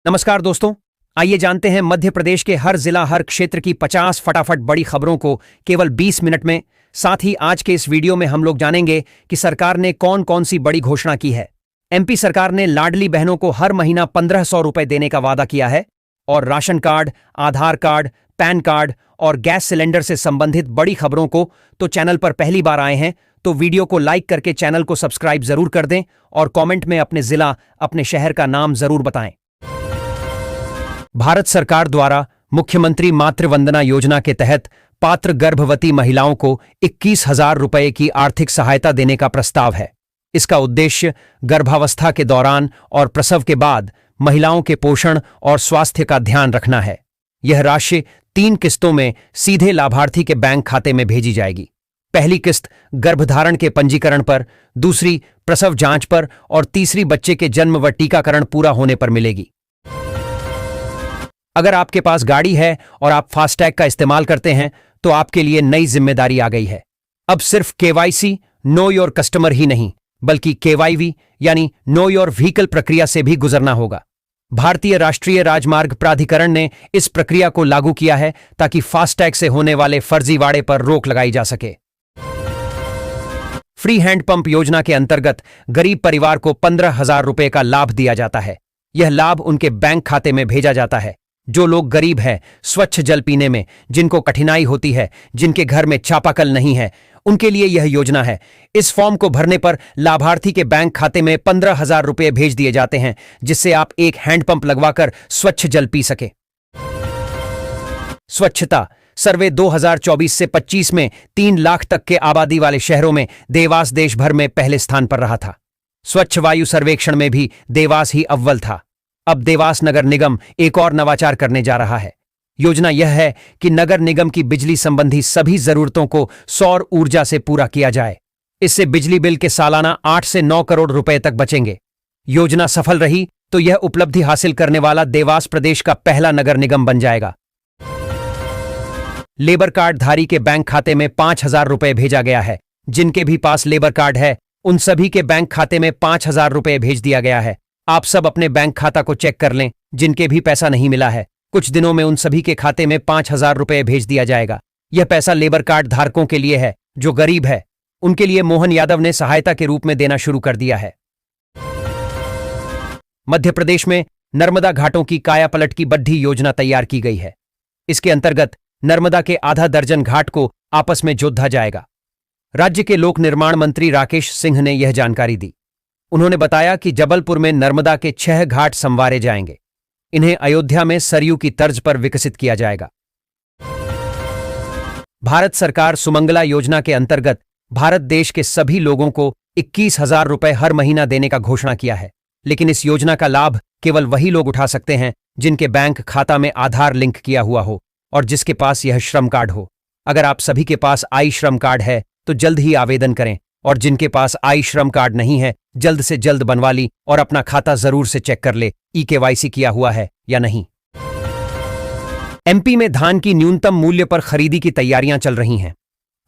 नमस्कार दोस्तों, आइए जानते हैं मध्य प्रदेश के हर जिला हर क्षेत्र की 50 फटाफट बड़ी खबरों को केवल 20 मिनट में। साथ ही आज के इस वीडियो में हम लोग जानेंगे कि सरकार ने कौन कौन सी बड़ी घोषणा की है। एमपी सरकार ने लाडली बहनों को हर महीना 1500 रुपए देने का वादा किया है और राशन कार्ड, आधार कार्ड, पैन कार्ड और गैस सिलेंडर से संबंधित बड़ी खबरों को तो चैनल पर पहली बार आए हैं तो वीडियो को लाइक करके चैनल को सब्सक्राइब जरूर कर दें और कमेंट में अपने जिला, अपने शहर का नाम जरूर बताएं। भारत सरकार द्वारा मुख्यमंत्री मातृ वंदना योजना के तहत पात्र गर्भवती महिलाओं को 21,000 रुपए की आर्थिक सहायता देने का प्रस्ताव है। इसका उद्देश्य गर्भावस्था के दौरान और प्रसव के बाद महिलाओं के पोषण और स्वास्थ्य का ध्यान रखना है। यह राशि 3 किस्तों में सीधे लाभार्थी के बैंक खाते में भेजी जाएगी। पहली किस्त गर्भधारण के पंजीकरण पर, दूसरी प्रसव जांच पर और तीसरी बच्चे के जन्म व टीकाकरण पूरा होने पर मिलेगी। अगर आपके पास गाड़ी है और आप फास्टैग का इस्तेमाल करते हैं तो आपके लिए नई जिम्मेदारी आ गई है। अब सिर्फ केवाईसी नो योर कस्टमर ही नहीं बल्कि केवाईवी यानी नो योर व्हीकल प्रक्रिया से भी गुजरना होगा। भारतीय राष्ट्रीय राजमार्ग प्राधिकरण ने इस प्रक्रिया को लागू किया है ताकि फास्टैग से होने वाले फर्जीवाड़े पर रोक लगाई जा सके। फ्री हैंड पंप योजना के अंतर्गत गरीब परिवार को 15,000 रुपए का लाभ दिया जाता है। यह लाभ उनके बैंक खाते में भेजा जाता है। जो लोग गरीब हैं, स्वच्छ जल पीने में जिनको कठिनाई होती है, जिनके घर में चापाकल नहीं है, उनके लिए यह योजना है। इस फॉर्म को भरने पर लाभार्थी के बैंक खाते में 15,000 रुपए भेज दिए जाते हैं, जिससे आप एक हैंडपंप लगवाकर स्वच्छ जल पी सके। स्वच्छता सर्वे 2024 से 25 में 3 लाख तक के आबादी वाले शहरों में देवास देश भर में पहले स्थान पर रहा था। स्वच्छ वायु सर्वेक्षण में भी देवास ही अव्वल था। अब देवास नगर निगम एक और नवाचार करने जा रहा है। योजना यह है कि नगर निगम की बिजली संबंधी सभी जरूरतों को सौर ऊर्जा से पूरा किया जाए। इससे बिजली बिल के सालाना 8 से 9 करोड़ रुपए तक बचेंगे। योजना सफल रही तो यह उपलब्धि हासिल करने वाला देवास प्रदेश का पहला नगर निगम बन जाएगा। लेबर कार्ड धारी के बैंक खाते में 5,000 रुपए भेजा गया है। जिनके भी पास लेबर कार्ड है उन सभी के बैंक खाते में 5,000 रुपए भेज दिया गया है। आप सब अपने बैंक खाता को चेक कर लें। जिनके भी पैसा नहीं मिला है, कुछ दिनों में उन सभी के खाते में 5,000 रुपए भेज दिया जाएगा। यह पैसा लेबर कार्ड धारकों के लिए है जो गरीब है। उनके लिए मोहन यादव ने सहायता के रूप में देना शुरू कर दिया है। मध्य प्रदेश में नर्मदा घाटों की कायापलट की बड़ी योजना तैयार की गई है। इसके अंतर्गत नर्मदा के आधा दर्जन घाट को आपस में जोड़ा जाएगा। राज्य के लोक निर्माण मंत्री राकेश सिंह ने यह जानकारी दी। उन्होंने बताया कि जबलपुर में नर्मदा के 6 घाट संवारे जाएंगे। इन्हें अयोध्या में सरयू की तर्ज पर विकसित किया जाएगा। भारत सरकार सुमंगला योजना के अंतर्गत भारत देश के सभी लोगों को 21,000 रुपए हर महीना देने का घोषणा किया है। लेकिन इस योजना का लाभ केवल वही लोग उठा सकते हैं जिनके बैंक खाता में आधार लिंक किया हुआ हो और जिसके पास यह श्रम कार्ड हो। अगर आप सभी के पास आई श्रम कार्ड है तो जल्द ही आवेदन करें और जिनके पास आई श्रम कार्ड नहीं है जल्द से जल्द बनवा ली और अपना खाता जरूर से चेक कर ले केवाईसी किया हुआ है या नहीं। एमपी में धान की न्यूनतम मूल्य पर खरीदी की तैयारियां चल रही हैं।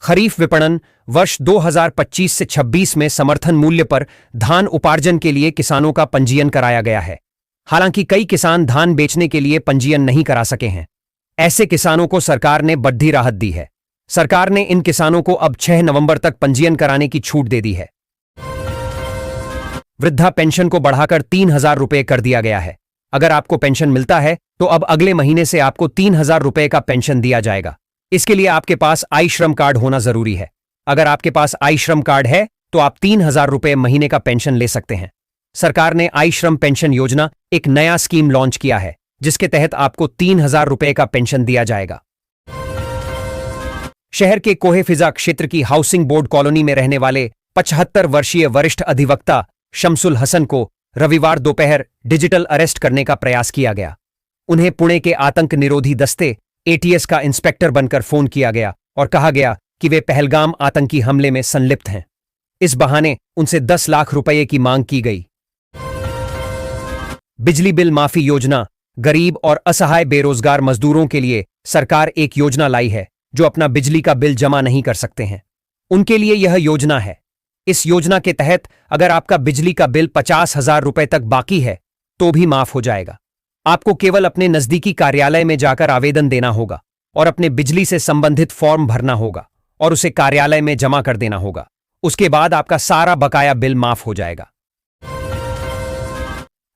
खरीफ विपणन वर्ष 2025 से 26 में समर्थन मूल्य पर धान उपार्जन के लिए किसानों का पंजीयन कराया गया है। हालांकि कई किसान धान बेचने के लिए पंजीयन नहीं करा सके हैं। ऐसे किसानों को सरकार ने बड़ी राहत दी है। सरकार ने इन किसानों को अब 6 नवंबर तक पंजीयन कराने की छूट दे दी है। वृद्धा पेंशन को बढ़ाकर 3,000 रुपए कर दिया गया है। अगर आपको पेंशन मिलता है तो अब अगले महीने से आपको 3,000 रुपए का पेंशन दिया जाएगा। इसके लिए आपके पास आई श्रम कार्ड होना जरूरी है। अगर आपके पास आई श्रम कार्ड है तो आप 3,000 रुपए महीने का पेंशन ले सकते हैं। सरकार ने आई श्रम पेंशन योजना एक नया स्कीम लॉन्च किया है जिसके तहत आपको 3,000 रुपए का पेंशन दिया जाएगा। शहर के कोहे फिजा क्षेत्र की हाउसिंग बोर्ड कॉलोनी में रहने वाले 75 वर्षीय वरिष्ठ अधिवक्ता शमसुल हसन को रविवार दोपहर डिजिटल अरेस्ट करने का प्रयास किया गया। उन्हें पुणे के आतंक निरोधी दस्ते एटीएस का इंस्पेक्टर बनकर फोन किया गया और कहा गया कि वे पहलगाम आतंकी हमले में संलिप्त हैं। इस बहाने उनसे 10 लाख रुपए की मांग की गई। बिजली बिल माफी योजना गरीब और असहाय बेरोजगार मजदूरों के लिए सरकार एक योजना लाई है जो अपना बिजली का बिल जमा नहीं कर सकते हैं। उनके लिए यह योजना है। इस योजना के तहत अगर आपका बिजली का बिल 50,000 रुपए तक बाकी है तो भी माफ हो जाएगा। आपको केवल अपने नजदीकी कार्यालय में जाकर आवेदन देना होगा और अपने बिजली से संबंधित फॉर्म भरना होगा और उसे कार्यालय में जमा कर देना होगा। उसके बाद आपका सारा बकाया बिल माफ हो जाएगा।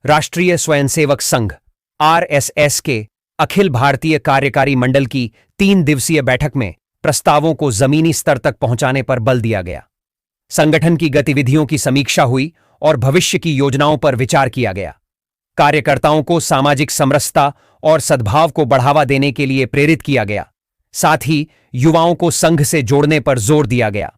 राष्ट्रीय स्वयंसेवक संघ आरएसएस के अखिल भारतीय कार्यकारी मंडल की 3 दिवसीय बैठक में प्रस्तावों को जमीनी स्तर तक पहुंचाने पर बल दिया गया। संगठन की गतिविधियों की समीक्षा हुई और भविष्य की योजनाओं पर विचार किया गया। कार्यकर्ताओं को सामाजिक समरसता और सद्भाव को बढ़ावा देने के लिए प्रेरित किया गया। साथ ही युवाओं को संघ से जोड़ने पर जोर दिया गया।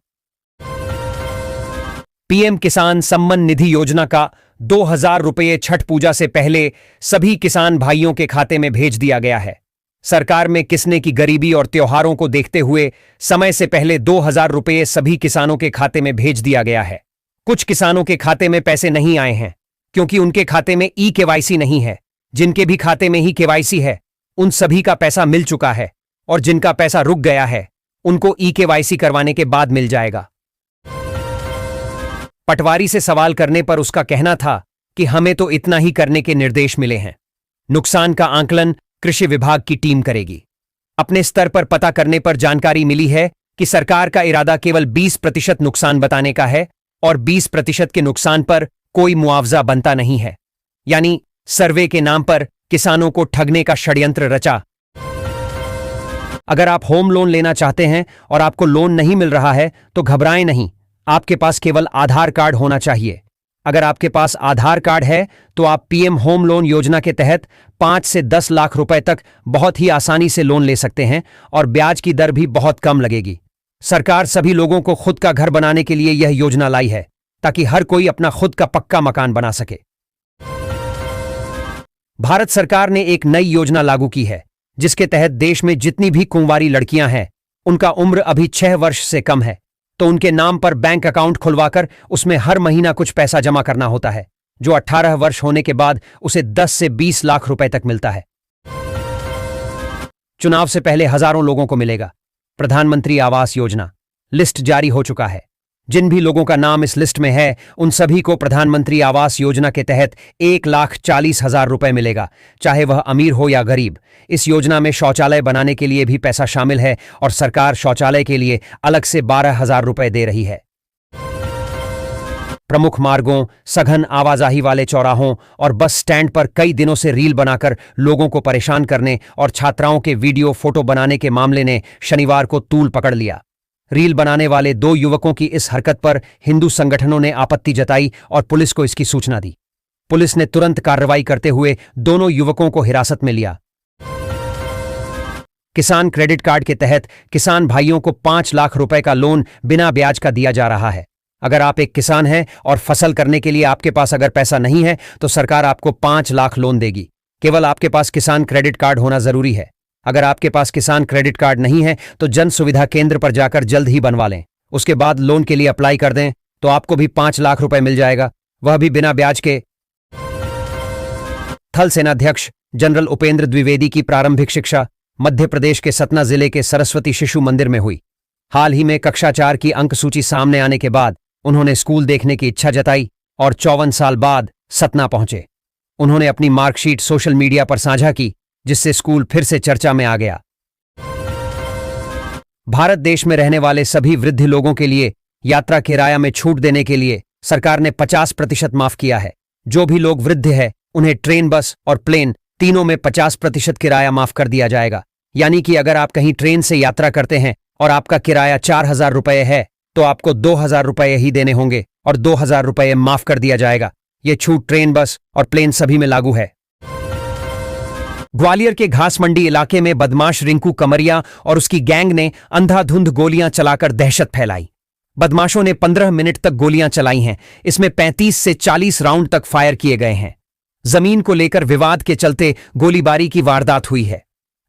पीएम किसान सम्मान निधि योजना का 2000 रुपये छठ पूजा से पहले सभी किसान भाइयों के खाते में भेज दिया गया है। सरकार में किसने की गरीबी और त्योहारों को देखते हुए समय से पहले 2000 रुपये सभी किसानों के खाते में भेज दिया गया है। कुछ किसानों के खाते में पैसे नहीं आए हैं क्योंकि उनके खाते में केवाईसी नहीं है। जिनके भी खाते में ही केवाईसी है उन सभी का पैसा मिल चुका है और जिनका पैसा रुक गया है उनको केवाईसी करवाने के बाद मिल जाएगा। पटवारी से सवाल करने पर उसका कहना था कि हमें तो इतना ही करने के निर्देश मिले हैं। नुकसान का आंकलन कृषि विभाग की टीम करेगी। अपने स्तर पर पता करने पर जानकारी मिली है कि सरकार का इरादा केवल 20% नुकसान बताने का है और 20% के नुकसान पर कोई मुआवजा बनता नहीं है। यानी सर्वे के नाम पर किसानों को ठगने का षड्यंत्र रचा। अगर आप होम लोन लेना चाहते हैं और आपको लोन नहीं मिल रहा है तो घबराएं नहीं। आपके पास केवल आधार कार्ड होना चाहिए। अगर आपके पास आधार कार्ड है तो आप पीएम होम लोन योजना के तहत 5 से 10 लाख रुपए तक बहुत ही आसानी से लोन ले सकते हैं और ब्याज की दर भी बहुत कम लगेगी। सरकार सभी लोगों को खुद का घर बनाने के लिए यह योजना लाई है ताकि हर कोई अपना खुद का पक्का मकान बना सके। भारत सरकार ने एक नई योजना लागू की है जिसके तहत देश में जितनी भी कुंवारी लड़कियां हैं उनका उम्र अभी 6 वर्ष से कम है तो उनके नाम पर बैंक अकाउंट खुलवाकर उसमें हर महीना कुछ पैसा जमा करना होता है जो 18 वर्ष होने के बाद उसे 10 से 20 लाख रुपए तक मिलता है। चुनाव से पहले हजारों लोगों को मिलेगा प्रधानमंत्री आवास योजना। लिस्ट जारी हो चुका है। जिन भी लोगों का नाम इस लिस्ट में है उन सभी को प्रधानमंत्री आवास योजना के तहत 1,40,000 रुपए मिलेगा, चाहे वह अमीर हो या गरीब। इस योजना में शौचालय बनाने के लिए भी पैसा शामिल है और सरकार शौचालय के लिए अलग से 12,000 रुपए दे रही है। प्रमुख मार्गों, सघन आवाजाही वाले चौराहों और बस स्टैंड पर कई दिनों से रील बनाकर लोगों को परेशान करने और छात्राओं के वीडियो फोटो बनाने के मामले ने शनिवार को तूल पकड़ लिया। रील बनाने वाले 2 युवकों की इस हरकत पर हिंदू संगठनों ने आपत्ति जताई और पुलिस को इसकी सूचना दी। पुलिस ने तुरंत कार्रवाई करते हुए दोनों युवकों को हिरासत में लिया। किसान क्रेडिट कार्ड के तहत किसान भाइयों को 5 लाख रुपए का लोन बिना ब्याज का दिया जा रहा है। अगर आप एक किसान हैं और फसल करने के लिए आपके पास अगर पैसा नहीं है तो सरकार आपको 5 लाख लोन देगी। केवल आपके पास किसान क्रेडिट कार्ड होना जरूरी है। अगर आपके पास किसान क्रेडिट कार्ड नहीं है तो जन सुविधा केंद्र पर जाकर जल्द ही बनवा लें। उसके बाद लोन के लिए अप्लाई कर दें तो आपको भी 5 लाख रुपए मिल जाएगा, वह भी बिना ब्याज के। थल सेनाध्यक्ष जनरल उपेंद्र द्विवेदी की प्रारंभिक शिक्षा मध्य प्रदेश के सतना जिले के सरस्वती शिशु मंदिर में हुई। हाल ही में कक्षा 4 की अंक सूची सामने आने के बाद उन्होंने स्कूल देखने की इच्छा जताई और 54 साल बाद सतना पहुंचे। उन्होंने अपनी मार्कशीट सोशल मीडिया पर साझा की जिससे स्कूल फिर से चर्चा में आ गया। भारत देश में रहने वाले सभी वृद्ध लोगों के लिए यात्रा किराया में छूट देने के लिए सरकार ने 50% माफ किया है। जो भी लोग वृद्ध हैं उन्हें ट्रेन, बस और प्लेन तीनों में 50% किराया माफ कर दिया जाएगा। यानी कि अगर आप कहीं ट्रेन से यात्रा करते हैं और आपका किराया 4,000 रुपये है तो आपको 2,000 रुपये ही देने होंगे और 2,000 रुपये माफ कर दिया जाएगा। यह छूट ट्रेन, बस और प्लेन सभी में लागू है। ग्वालियर के घास मंडी इलाके में बदमाश रिंकू कमरिया और उसकी गैंग ने अंधाधुंध गोलियां चलाकर दहशत फैलाई। बदमाशों ने 15 मिनट तक गोलियां चलाई हैं। इसमें 35 से 40 राउंड तक फायर किए गए हैं। जमीन को लेकर विवाद के चलते गोलीबारी की वारदात हुई है।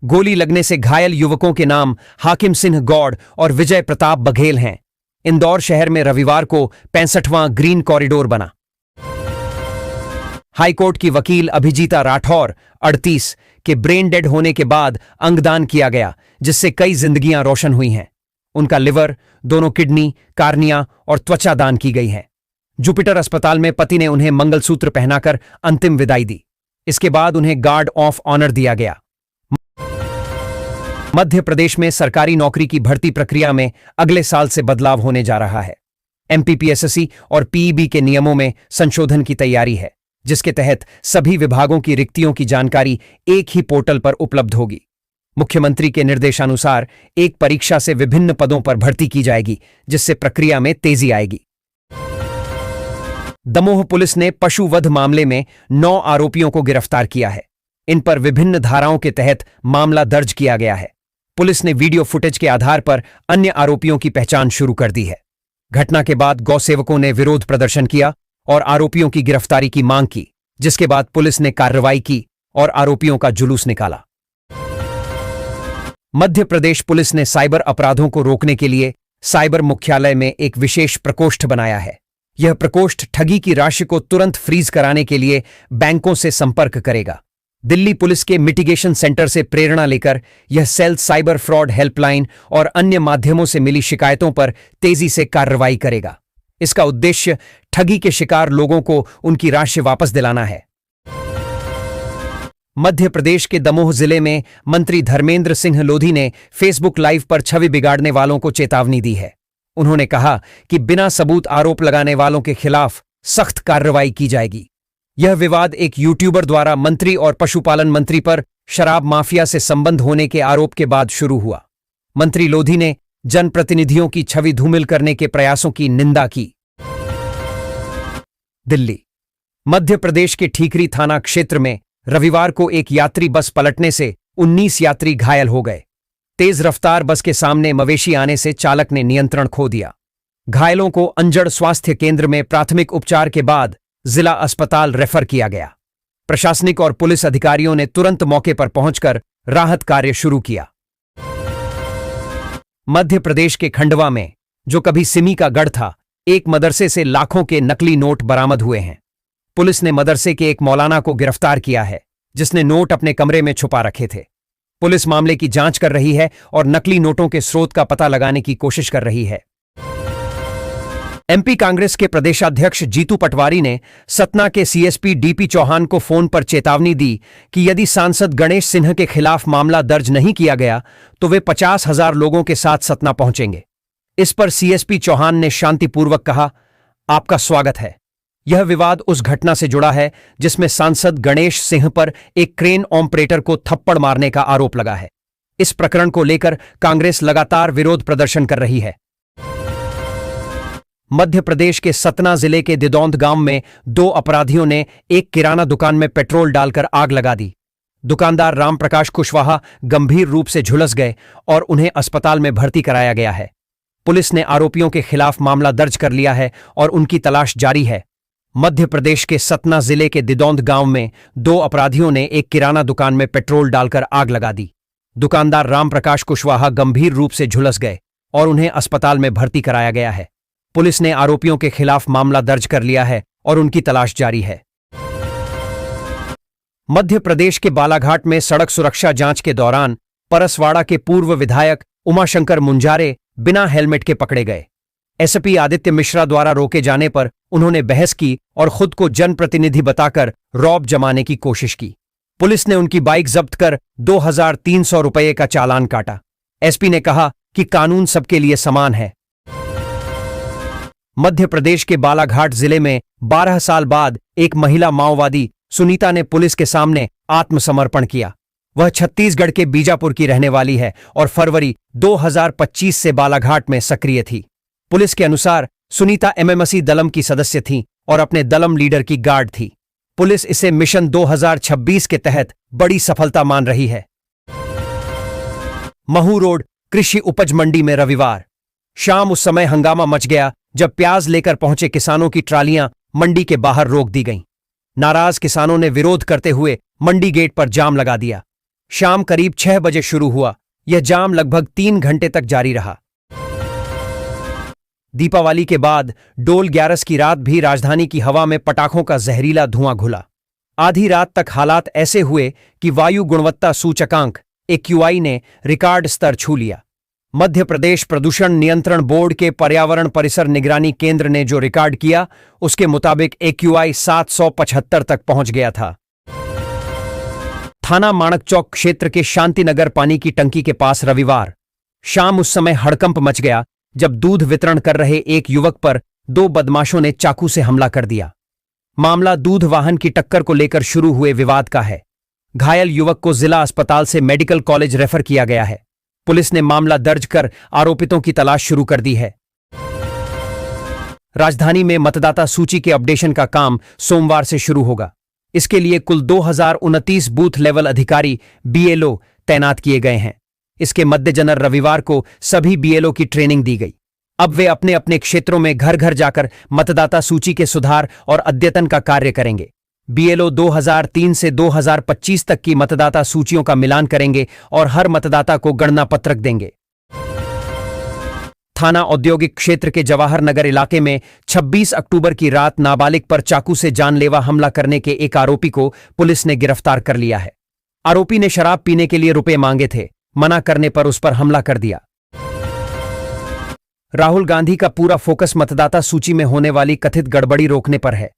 गोली लगने से घायल युवकों के नाम हाकिम सिंह गौड़ और विजय प्रताप बघेल हैं। इंदौर शहर में रविवार को 65वां ग्रीन कॉरिडोर बना। हाईकोर्ट की वकील अभिजीता राठौर 38 के ब्रेन डेड होने के बाद अंगदान किया गया जिससे कई जिंदगियां रोशन हुई हैं। उनका लिवर, दोनों किडनी, कार्निया और त्वचा दान की गई है। जुपिटर अस्पताल में पति ने उन्हें मंगलसूत्र पहनाकर अंतिम विदाई दी। इसके बाद उन्हें गार्ड ऑफ ऑनर दिया गया। मध्य प्रदेश में सरकारी नौकरी की भर्ती प्रक्रिया में अगले साल से बदलाव होने जा रहा है। एमपीपीएससी और पीईबी के नियमों में संशोधन की तैयारी है, जिसके तहत सभी विभागों की रिक्तियों की जानकारी एक ही पोर्टल पर उपलब्ध होगी। मुख्यमंत्री के निर्देशानुसार एक परीक्षा से विभिन्न पदों पर भर्ती की जाएगी, जिससे प्रक्रिया में तेजी आएगी। दमोह पुलिस ने पशु वध मामले में 9 आरोपियों को गिरफ्तार किया है। इन पर विभिन्न धाराओं के तहत मामला दर्ज किया गया है। पुलिस ने वीडियो फुटेज के आधार पर अन्य आरोपियों की पहचान शुरू कर दी है। घटना के बाद गौसेवकों ने विरोध प्रदर्शन किया और आरोपियों की गिरफ्तारी की मांग की, जिसके बाद पुलिस ने कार्रवाई की और आरोपियों का जुलूस निकाला। मध्य प्रदेश पुलिस ने साइबर अपराधों को रोकने के लिए साइबर मुख्यालय में एक विशेष प्रकोष्ठ बनाया है। यह प्रकोष्ठ ठगी की राशि को तुरंत फ्रीज कराने के लिए बैंकों से संपर्क करेगा। दिल्ली पुलिस के मिटिगेशन सेंटर से प्रेरणा लेकर यह सेल साइबर फ्रॉड हेल्पलाइन और अन्य माध्यमों से मिली शिकायतों पर तेजी से कार्रवाई करेगा। इसका उद्देश्य ठगी के शिकार लोगों को उनकी राशि वापस दिलाना है। मध्य प्रदेश के दमोह जिले में मंत्री धर्मेंद्र सिंह लोधी ने फेसबुक लाइव पर छवि बिगाड़ने वालों को चेतावनी दी है। उन्होंने कहा कि बिना सबूत आरोप लगाने वालों के खिलाफ सख्त कार्रवाई की जाएगी। यह विवाद एक यूट्यूबर द्वारा मंत्री और पशुपालन मंत्री पर शराब माफिया से संबंध होने के आरोप के बाद शुरू हुआ। मंत्री लोधी ने जनप्रतिनिधियों की छवि धूमिल करने के प्रयासों की निंदा की। दिल्ली मध्य प्रदेश के ठीकरी थाना क्षेत्र में रविवार को एक यात्री बस पलटने से 19 यात्री घायल हो गए। तेज रफ्तार बस के सामने मवेशी आने से चालक ने नियंत्रण खो दिया। घायलों को अंजड़ स्वास्थ्य केंद्र में प्राथमिक उपचार के बाद जिला अस्पताल रेफर किया गया। प्रशासनिक और पुलिस अधिकारियों ने तुरंत मौके पर पहुंचकर राहत कार्य शुरू किया। मध्य प्रदेश के खंडवा में, जो कभी सिमी का गढ़ था, एक मदरसे से लाखों के नकली नोट बरामद हुए हैं। पुलिस ने मदरसे के एक मौलाना को गिरफ्तार किया है, जिसने नोट अपने कमरे में छुपा रखे थे। पुलिस मामले की जांच कर रही है और नकली नोटों के स्रोत का पता लगाने की कोशिश कर रही है। एमपी कांग्रेस के प्रदेशाध्यक्ष जीतू पटवारी ने सतना के सीएसपी डीपी चौहान को फोन पर चेतावनी दी कि यदि सांसद गणेश सिन्हा के खिलाफ मामला दर्ज नहीं किया गया तो वे 50,000 लोगों के साथ सतना पहुंचेंगे। इस पर सीएसपी चौहान ने शांतिपूर्वक कहा, आपका स्वागत है। यह विवाद उस घटना से जुड़ा है जिसमें सांसद गणेश सिंह पर एक क्रेन ऑपरेटर को थप्पड़ मारने का आरोप लगा है। इस प्रकरण को लेकर कांग्रेस लगातार विरोध प्रदर्शन कर रही है। मध्य प्रदेश के सतना जिले के दिदौंद गांव में 2 अपराधियों ने एक किराना दुकान में पेट्रोल डालकर आग लगा दी। दुकानदार रामप्रकाश कुशवाहा गंभीर रूप से झुलस गए और उन्हें अस्पताल में भर्ती कराया गया है। पुलिस ने आरोपियों के खिलाफ मामला दर्ज कर लिया है और उनकी तलाश जारी है। मध्य प्रदेश के सतना जिले के दिदौंद गांव में 2 अपराधियों ने एक किराना दुकान में पेट्रोल डालकर आग लगा दी। दुकानदार रामप्रकाश कुशवाहा गंभीर रूप से झुलस गए और उन्हें अस्पताल में भर्ती कराया गया है। पुलिस ने आरोपियों के खिलाफ मामला दर्ज कर लिया है और उनकी तलाश जारी है। मध्य प्रदेश के बालाघाट में सड़क सुरक्षा जांच के दौरान परसवाड़ा के पूर्व विधायक उमाशंकर मुंजारे बिना हेलमेट के पकड़े गए। एसपी आदित्य मिश्रा द्वारा रोके जाने पर उन्होंने बहस की और खुद को जनप्रतिनिधि बताकर रौब जमाने की कोशिश की। पुलिस ने उनकी बाइक जब्त कर 2,300 रुपये का चालान काटा। एसपी ने कहा कि कानून सबके लिए समान है। मध्य प्रदेश के बालाघाट जिले में 12 साल बाद एक महिला माओवादी सुनीता ने पुलिस के सामने आत्मसमर्पण किया। वह छत्तीसगढ़ के बीजापुर की रहने वाली है और फरवरी 2025 से बालाघाट में सक्रिय थी। पुलिस के अनुसार सुनीता एमएमसी दलम की सदस्य थी और अपने दलम लीडर की गार्ड थी। पुलिस इसे मिशन 2026 के तहत बड़ी सफलता मान रही है। महू रोड कृषि उपज मंडी में रविवार शाम उस समय हंगामा मच गया जब प्याज लेकर पहुंचे किसानों की ट्रालियां मंडी के बाहर रोक दी गईं। नाराज किसानों ने विरोध करते हुए मंडी गेट पर जाम लगा दिया। शाम करीब 6 बजे शुरू हुआ। यह जाम लगभग 3 घंटे तक जारी रहा। दीपावली के बाद डोल 11 की रात भी राजधानी की हवा में पटाखों का जहरीला धुआं घुला। आधी रात तक हालात ऐसे हुए कि वायु गुणवत्ता सूचकांक AQI ने रिकॉर्ड स्तर छू लिया। मध्य प्रदेश प्रदूषण नियंत्रण बोर्ड के पर्यावरण परिसर निगरानी केंद्र ने जो रिकॉर्ड किया उसके मुताबिक AQI 775 तक पहुंच गया था। थाना माणक चौक क्षेत्र के शांतिनगर पानी की टंकी के पास रविवार शाम उस समय हड़कंप मच गया जब दूध वितरण कर रहे एक युवक पर दो बदमाशों ने चाकू से हमला कर दिया। मामला दूध वाहन की टक्कर को लेकर शुरू हुए विवाद का है। घायल युवक को जिला अस्पताल से मेडिकल कॉलेज रेफर किया गया है। पुलिस ने मामला दर्ज कर आरोपितों की तलाश शुरू कर दी है। राजधानी में मतदाता सूची के अपडेशन का काम सोमवार से शुरू होगा। इसके लिए कुल 2029 बूथ लेवल अधिकारी बीएलओ तैनात किए गए हैं। इसके मद्देनजर रविवार को सभी बीएलओ की ट्रेनिंग दी गई। अब वे अपने अपने क्षेत्रों में घर घर जाकर मतदाता सूची के सुधार और अद्यतन का कार्य करेंगे। बीएलओ 2003 से 2025 तक की मतदाता सूचियों का मिलान करेंगे और हर मतदाता को गणना पत्रक देंगे। थाना औद्योगिक क्षेत्र के जवाहर नगर इलाके में 26 अक्टूबर की रात नाबालिग पर चाकू से जानलेवा हमला करने के एक आरोपी को पुलिस ने गिरफ्तार कर लिया है। आरोपी ने शराब पीने के लिए रुपए मांगे थे, मना करने पर उस पर हमला कर दिया। राहुल गांधी का पूरा फोकस मतदाता सूची में होने वाली कथित गड़बड़ी रोकने पर है।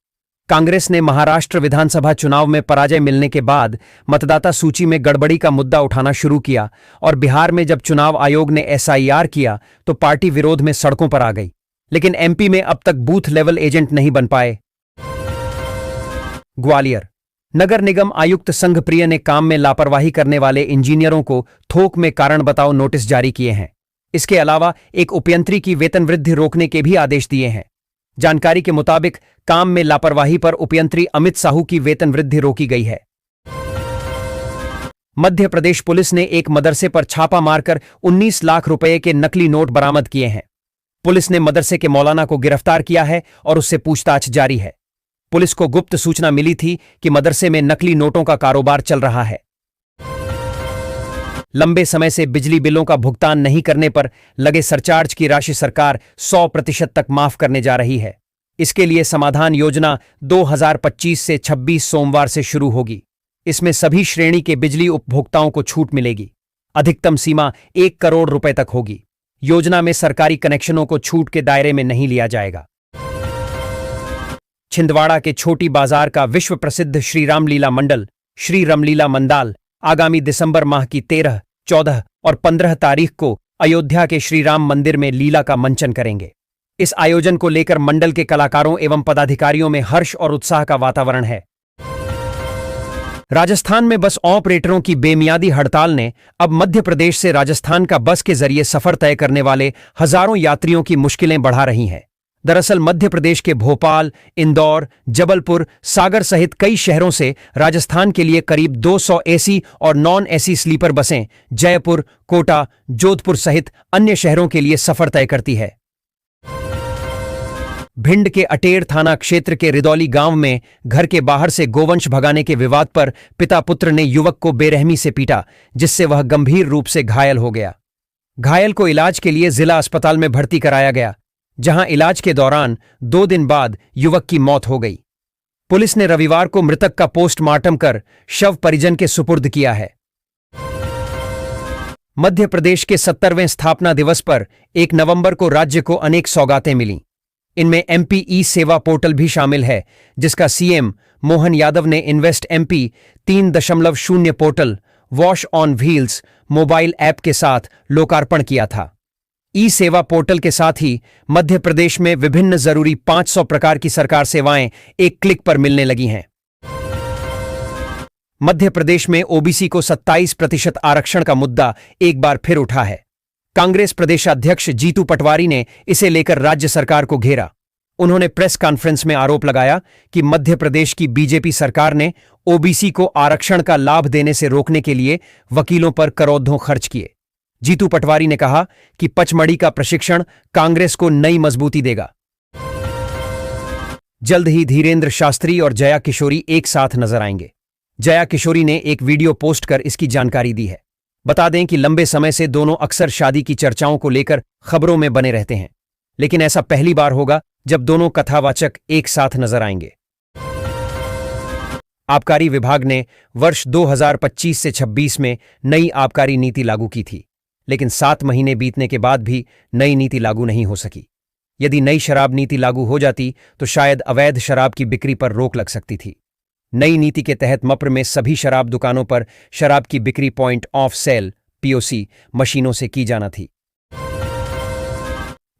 कांग्रेस ने महाराष्ट्र विधानसभा चुनाव में पराजय मिलने के बाद मतदाता सूची में गड़बड़ी का मुद्दा उठाना शुरू किया और बिहार में जब चुनाव आयोग ने एसआईआर किया तो पार्टी विरोध में सड़कों पर आ गई। लेकिन एमपी में अब तक बूथ लेवल एजेंट नहीं बन पाए। ग्वालियर नगर निगम आयुक्त संघप्रिय ने काम में लापरवाही करने वाले इंजीनियरों को थोक में कारण बताओ नोटिस जारी किए हैं। इसके अलावा एक उपयंत्री की वेतन वृद्धि रोकने के भी आदेश दिए हैं। जानकारी के मुताबिक काम में लापरवाही पर उपयंत्री अमित साहू की वेतन वृद्धि रोकी गई है। मध्य प्रदेश पुलिस ने एक मदरसे पर छापा मारकर 19 लाख रुपए के नकली नोट बरामद किए हैं। पुलिस ने मदरसे के मौलाना को गिरफ्तार किया है और उससे पूछताछ जारी है। पुलिस को गुप्त सूचना मिली थी कि मदरसे में नकली नोटों का कारोबार चल रहा है। लंबे समय से बिजली बिलों का भुगतान नहीं करने पर लगे सरचार्ज की राशि सरकार 100% तक माफ करने जा रही है। इसके लिए समाधान योजना 2025 से 26 सोमवार से शुरू होगी। इसमें सभी श्रेणी के बिजली उपभोक्ताओं को छूट मिलेगी। अधिकतम सीमा 1 करोड़ रुपए तक होगी। योजना में सरकारी कनेक्शनों को छूट के दायरे में नहीं लिया जाएगा। छिंदवाड़ा के छोटी बाजार का विश्व प्रसिद्ध श्री रामलीला मंडल श्री रामलीला मंडाल आगामी दिसंबर माह की 13, 14 और 15 तारीख को अयोध्या के श्री राम मंदिर में लीला का मंचन करेंगे। इस आयोजन को लेकर मंडल के कलाकारों एवं पदाधिकारियों में हर्ष और उत्साह का वातावरण है। राजस्थान में बस ऑपरेटरों की बेमियादी हड़ताल ने अब मध्य प्रदेश से राजस्थान का बस के जरिए सफर तय करने वाले हजारों यात्रियों की मुश्किलें बढ़ा रही हैं। दरअसल मध्य प्रदेश के भोपाल, इंदौर, जबलपुर, सागर सहित कई शहरों से राजस्थान के लिए करीब 200 एसी और नॉन एसी स्लीपर बसें जयपुर, कोटा, जोधपुर सहित अन्य शहरों के लिए सफर तय करती है। भिंड के अटेर थाना क्षेत्र के रिदौली गांव में घर के बाहर से गोवंश भगाने के विवाद पर पिता पुत्र ने युवक को बेरहमी से पीटा, जिससे वह गंभीर रूप से घायल हो गया। घायल को इलाज के लिए जिला अस्पताल में भर्ती कराया गया, जहां इलाज के दौरान 2 दिन बाद युवक की मौत हो गई। पुलिस ने रविवार को मृतक का पोस्टमार्टम कर शव परिजन के सुपुर्द किया है। मध्य प्रदेश के 70वें स्थापना दिवस पर 1 नवंबर को राज्य को अनेक सौगातें मिलीं। इनमें एमपी ई सेवा पोर्टल भी शामिल है, जिसका सीएम मोहन यादव ने invest MP 3.0 portal wash on wheels mobile app के साथ लोकार्पण किया था। ई सेवा पोर्टल के साथ ही मध्य प्रदेश में विभिन्न जरूरी 500 प्रकार की सरकार सेवाएं एक क्लिक पर मिलने लगी हैं। मध्य प्रदेश में ओबीसी को 27% आरक्षण का मुद्दा एक बार फिर उठा है। कांग्रेस प्रदेशाध्यक्ष जीतू पटवारी ने इसे लेकर राज्य सरकार को घेरा। उन्होंने प्रेस कॉन्फ्रेंस में आरोप लगाया कि मध्य प्रदेश की बीजेपी सरकार ने ओबीसी को आरक्षण का लाभ देने से रोकने के लिए वकीलों पर करोड़ों खर्च किए। जीतू पटवारी ने कहा कि पचमढ़ी का प्रशिक्षण कांग्रेस को नई मजबूती देगा। जल्द ही धीरेन्द्र शास्त्री और जया किशोरी एक साथ नजर आएंगे। जया किशोरी ने एक वीडियो पोस्ट कर इसकी जानकारी दी है। बता दें कि लंबे समय से दोनों अक्सर शादी की चर्चाओं को लेकर खबरों में बने रहते हैं, लेकिन ऐसा पहली बार होगा जब दोनों कथावाचक एक साथ नजर आएंगे। आबकारी विभाग ने वर्ष 2025 से 26 में नई आबकारी नीति लागू की थी, लेकिन 7 महीने बीतने के बाद भी नई नीति लागू नहीं हो सकी। यदि नई शराब नीति लागू हो जाती तो शायद अवैध शराब की बिक्री पर रोक लग सकती थी। नई नीति के तहत मप्र में सभी शराब दुकानों पर शराब की बिक्री पॉइंट ऑफ सेल पीओसी मशीनों से की जाना थी।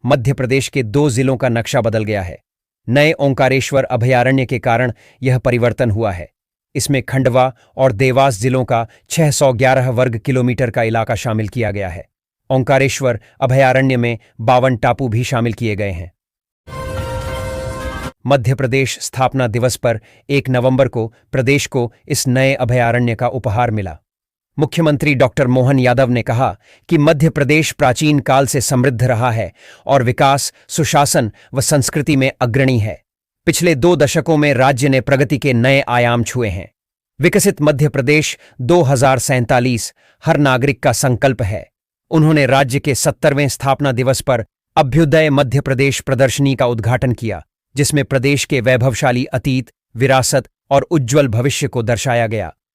मध्य प्रदेश के 2 जिलों का नक्शा बदल गया है। नए ओंकारेश्वर अभयारण्य के कारण यह परिवर्तन हुआ है। इसमें खंडवा और देवास जिलों का 611 वर्ग किलोमीटर का इलाका शामिल किया गया है। ओंकारेश्वर अभयारण्य में 52 टापू भी शामिल किए गए हैं। मध्य प्रदेश स्थापना दिवस पर 1 नवंबर को प्रदेश को इस नए अभयारण्य का उपहार मिला। मुख्यमंत्री डॉक्टर मोहन यादव ने कहा कि मध्य प्रदेश प्राचीन काल से समृद्ध रहा है और विकास, सुशासन व संस्कृति में अग्रणी है। पिछले 2 दशकों में राज्य ने प्रगति के नए आयाम छुए हैं। विकसित मध्य प्रदेश 2047 हर नागरिक का संकल्प है। उन्होंने राज्य के 70वें स्थापना दिवस पर अभ्युदय मध्य प्रदेश प्रदर्शनी का उद्घाटन किया, जिसमें प्रदेश के वैभवशाली अतीत, विरासत और उज्ज्वल भविष्य को दर्शाया गया।